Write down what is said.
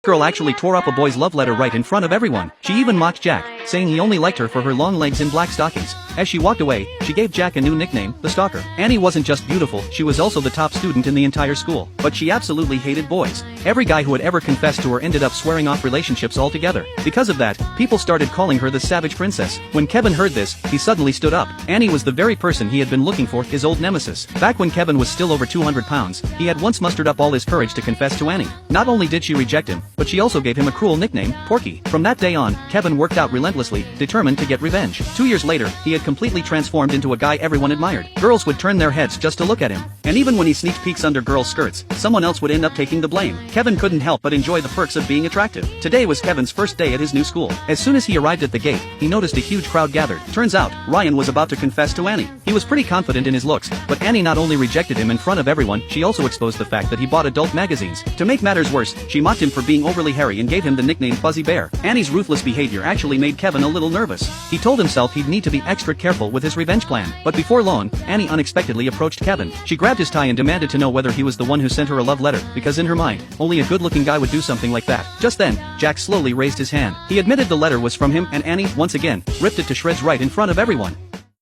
Girl actually tore up a boy's love letter right in front of everyone. She even mocked Jack, saying he only liked her for her long legs and black stockings. As she walked away, she gave Jack a new nickname, the Stalker. Annie wasn't just beautiful, she was also the top student in the entire school. But she absolutely hated boys. Every guy who had ever confessed to her ended up swearing off relationships altogether. Because of that, people started calling her the Savage Princess. When Kevin heard this, he suddenly stood up. Annie was the very person he had been looking for, his old nemesis. Back when Kevin was still over 200 pounds, he had once mustered up all his courage to confess to Annie. Not only did she reject him, but she also gave him a cruel nickname, Porky. From that day on, Kevin worked out relentlessly, determined to get revenge. 2 years later, he had completely transformed into a guy everyone admired. Girls would turn their heads just to look at him. And even when he sneaked peeks under girls' skirts, someone else would end up taking the blame. Kevin couldn't help but enjoy the perks of being attractive. Today was Kevin's first day at his new school. As soon as he arrived at the gate, he noticed a huge crowd gathered. Turns out, Ryan was about to confess to Annie. He was pretty confident in his looks, but Annie not only rejected him in front of everyone, she also exposed the fact that he bought adult magazines. To make matters worse, she mocked him for being overly hairy and gave him the nickname Fuzzy Bear. Annie's ruthless behavior actually made Kevin a little nervous. He told himself he'd need to be extra careful with his revenge plan. But before long, Annie unexpectedly approached Kevin. She grabbed his tie and demanded to know whether he was the one who sent her a love letter, because in her mind, only a good-looking guy would do something like that. Just then, Jack slowly raised his hand. He admitted the letter was from him, and Annie, once again, ripped it to shreds right in front of everyone.